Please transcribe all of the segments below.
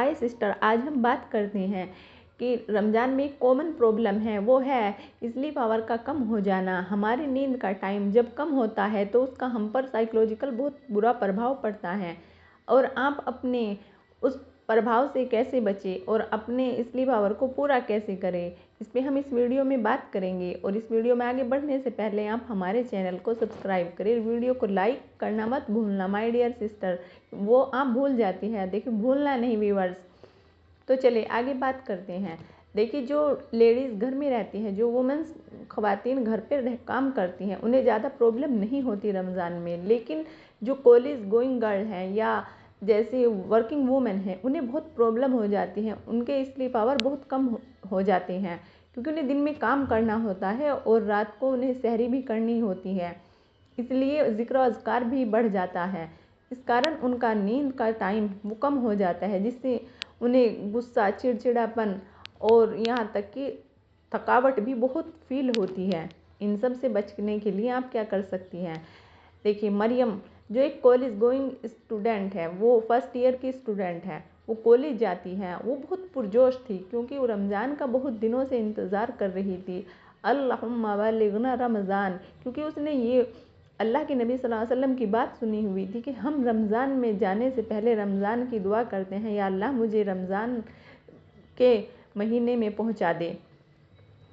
हाय sister, आज हम बात करते हैं कि रमज़ान में एक कॉमन प्रॉब्लम है, वो है स्लीप आवर का कम हो जाना। हमारी नींद का टाइम जब कम होता है तो उसका हम पर साइकोलॉजिकल बहुत बुरा प्रभाव पड़ता है। और आप अपने उस प्रभाव से कैसे बचें और अपने स्लीप आवर को पूरा कैसे करें, इस पर हम इस वीडियो में बात करेंगे। और इस वीडियो में आगे बढ़ने से पहले आप हमारे चैनल को सब्सक्राइब करें, वीडियो को लाइक करना मत भूलना माय डियर सिस्टर, वो आप भूल जाती हैं। देखिए, भूलना नहीं व्यूअर्स। तो चलिए आगे बात करते हैं। देखिए, जो लेडीज़ घर में रहती हैं, जो वुमेंस ख़वातीन घर पे काम करती हैं, उन्हें ज़्यादा प्रॉब्लम नहीं होती रमज़ान में। लेकिन जो कॉलेज गोइंग गर्ल हैं या जैसे वर्किंग वूमेन हैं, उन्हें बहुत प्रॉब्लम हो जाती है। उनके स्लीप आवर बहुत कम हो जाते हैं, क्योंकि उन्हें दिन में काम करना होता है और रात को उन्हें सहरी भी करनी होती है, इसलिए ज़िक्र अज़कार भी बढ़ जाता है। इस कारण उनका नींद का टाइम वो कम हो जाता है, जिससे उन्हें गुस्सा, चिड़चिड़ापन और यहाँ तक कि थकावट भी बहुत फील होती है। इन सब से बचने के लिए आप क्या कर सकती हैं? देखिए, मरियम जो एक कॉलेज गोइंग स्टूडेंट है, वो फर्स्ट ईयर की स्टूडेंट है, वो कॉलेज जाती हैं। वो बहुत पुरजोश थी, क्योंकि वो रमज़ान का बहुत दिनों से इंतज़ार कर रही थी। अल्लाहुम्मा बल्लिगना रमज़ान, क्योंकि उसने ये अल्लाह के नबी सल्लल्लाहु अलैहि वसल्लम की बात सुनी हुई थी कि हम रमज़ान में जाने से पहले रमज़ान की दुआ करते हैं, या अल्लाह मुझे रमज़ान के महीने में पहुंचा दे।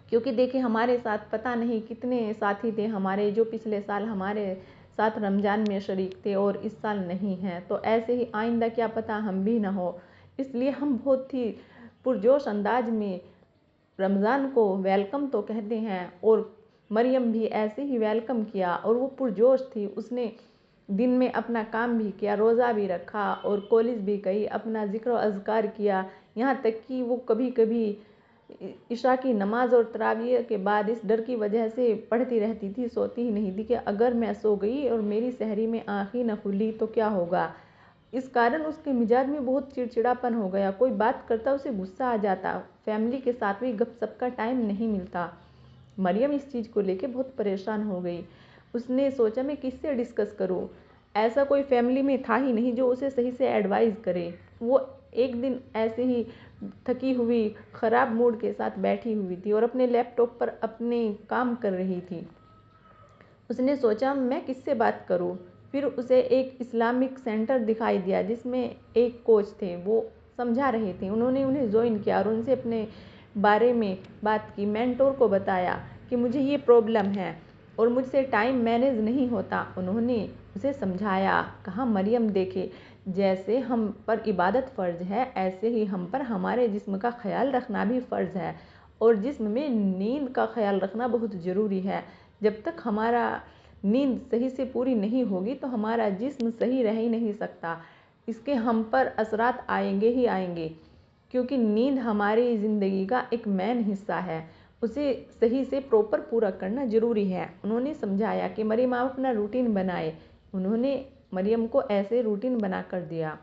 क्योंकि देखिए, हमारे साथ पता नहीं कितने साथी थे हमारे, जो पिछले साल हमारे साथ रमज़ान में शरीक थे और इस साल नहीं हैं। तो ऐसे ही आइंदा क्या पता हम भी ना हो। इसलिए हम बहुत ही पुरजोश अंदाज में रमज़ान को वेलकम तो कहते हैं, और मरियम भी ऐसे ही वेलकम किया। और वो पुरजोश थी, उसने दिन में अपना काम भी किया, रोज़ा भी रखा और कॉलेज भी गई, अपना ज़िक्र अज़कार किया। यहाँ तक कि वो कभी कभी इशा की नमाज और तराविया के बाद इस डर की वजह से पढ़ती रहती थी, सोती ही नहीं थी कि अगर मैं सो गई और मेरी सहरी में आँखें न खुली तो क्या होगा। इस कारण उसके मिजाज में बहुत चिड़चिड़ापन हो गया। कोई बात करता उसे गुस्सा आ जाता, फैमिली के साथ भी गपशप का टाइम नहीं मिलता। मरियम इस चीज़ को लेके बहुत परेशान हो गई। उसने सोचा मैं किससे डिस्कस करूं, ऐसा कोई फैमिली में था ही नहीं जो उसे सही से एडवाइस करे। वो एक दिन ऐसे ही थकी हुई, ख़राब मूड के साथ बैठी हुई थी और अपने लैपटॉप पर अपने काम कर रही थी। उसने सोचा मैं किससे बात करूं। फिर उसे एक इस्लामिक सेंटर दिखाई दिया, जिसमें एक कोच थे, वो समझा रहे थे। उन्होंने उन्हें ज्वाइन किया और उनसे अपने बारे में बात की। मेंटोर को बताया कि मुझे ये प्रॉब्लम है और मुझसे टाइम मैनेज नहीं होता। उन्होंने उसे समझाया, कहा मरियम देखे, जैसे हम पर इबादत फ़र्ज़ है, ऐसे ही हम पर हमारे जिस्म का ख्याल रखना भी फ़र्ज़ है, और जिस्म में नींद का ख्याल रखना बहुत ज़रूरी है। जब तक हमारा नींद सही से पूरी नहीं होगी तो हमारा जिस्म सही रह ही नहीं सकता। इसके हम पर असरात आएंगे ही आएंगे, क्योंकि नींद हमारी ज़िंदगी का एक मेन हिस्सा है। उसे सही से प्रॉपर पूरा करना ज़रूरी है। उन्होंने समझाया कि मरियम आप अपना रूटीन बनाए। उन्होंने मरियम को ऐसे रूटीन बना कर दिया।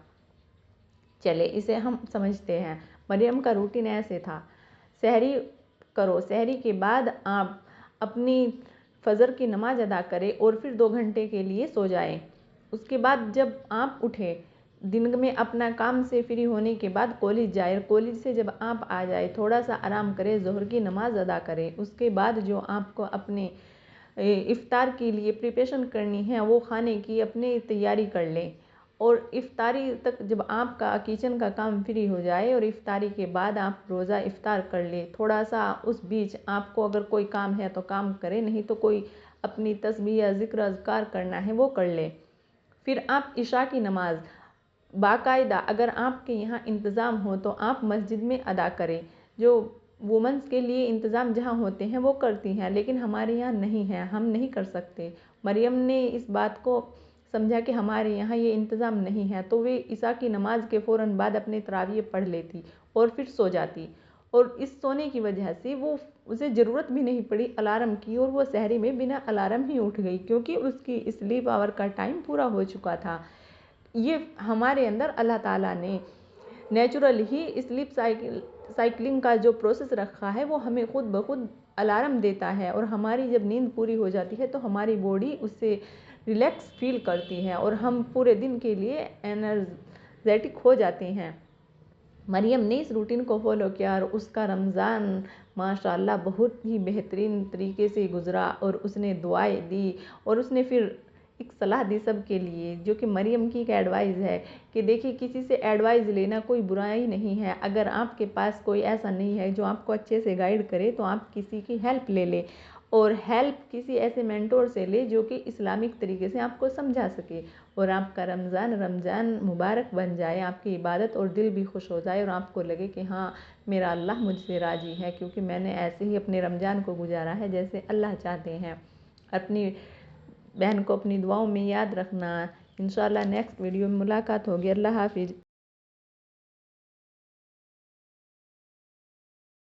चले इसे हम समझते हैं। मरियम का रूटीन ऐसे था, सहरी करो, सहरी के बाद आप अपनी फजर की नमाज अदा करें और फिर 2 घंटे के लिए सो जाएं। उसके बाद जब आप उठे, दिन में अपना काम से फ्री होने के बाद कॉलेज जाए, कॉलेज से जब आप आ जाए थोड़ा सा आराम करें, ज़ोहर की नमाज अदा करें। उसके बाद जो आपको अपने इफ़्तार के लिए प्रिपरेशन करनी है, वो खाने की अपनी तैयारी कर लें। और इफ़्तारी तक जब आपका किचन का काम फ्री हो जाए और इफ़्तारी के बाद आप रोज़ा इफ़्तार कर लें। थोड़ा सा उस बीच आपको अगर कोई काम है तो काम करें, नहीं तो कोई अपनी तस्बीह या ज़िक्र अज़कार करना है वो कर लें। फिर आप इशा की नमाज़ बाकायदा अगर आपके यहाँ इंतज़ाम हो तो आप मस्जिद में अदा करें। जो वुमेंस के लिए इंतज़ाम जहाँ होते हैं वो करती हैं, लेकिन हमारे यहाँ नहीं है, हम नहीं कर सकते। मरियम ने इस बात को समझा कि हमारे यहाँ ये इंतज़ाम नहीं है, तो वे इशा की नमाज के फ़ौरन बाद अपने तराविये पढ़ लेती और फिर सो जाती। और इस सोने की वजह से वो उसे ज़रूरत भी नहीं पड़ी अलार्म की, और वो सहरी में बिना अलार्म ही उठ गई, क्योंकि उसकी स्लीप आवर का टाइम पूरा हो चुका था। ये हमारे अंदर अल्लाह ताला ने नेचुरल ही स्लीप साइकिलिंग का जो प्रोसेस रखा है, वो हमें खुद ब खुद अलार्म देता है। और हमारी जब नींद पूरी हो जाती है तो हमारी बॉडी उससे रिलैक्स फील करती है और हम पूरे दिन के लिए एनर्जेटिक हो जाते हैं। मरियम ने इस रूटीन को फॉलो किया और उसका रमज़ान माशाल्लाह बहुत ही बेहतरीन तरीके से गुजरा और उसने दुआएं दी और उसने फिर एक सलाह दी सबके लिए, जो कि मरियम की एक एडवाइस है कि देखिए किसी से एडवाइस लेना कोई बुराई नहीं है। अगर आपके पास कोई ऐसा नहीं है जो आपको अच्छे से गाइड करे तो आप किसी की हेल्प ले ले, और हेल्प किसी ऐसे मेंटोर से ले जो कि इस्लामिक तरीके से आपको समझा सके, और आपका रमज़ान मुबारक बन जाए, आपकी इबादत और दिल भी खुश हो जाए और आपको लगे कि हाँ मेरा अल्लाह मुझसे राज़ी है, क्योंकि मैंने ऐसे ही अपने रमज़ान को गुजारा है जैसे अल्लाह चाहते हैं। अपनी बहन को अपनी दुआओं में याद रखना। इंशाल्लाह नेक्स्ट वीडियो में मुलाकात होगी। अल्लाह हाफिज़।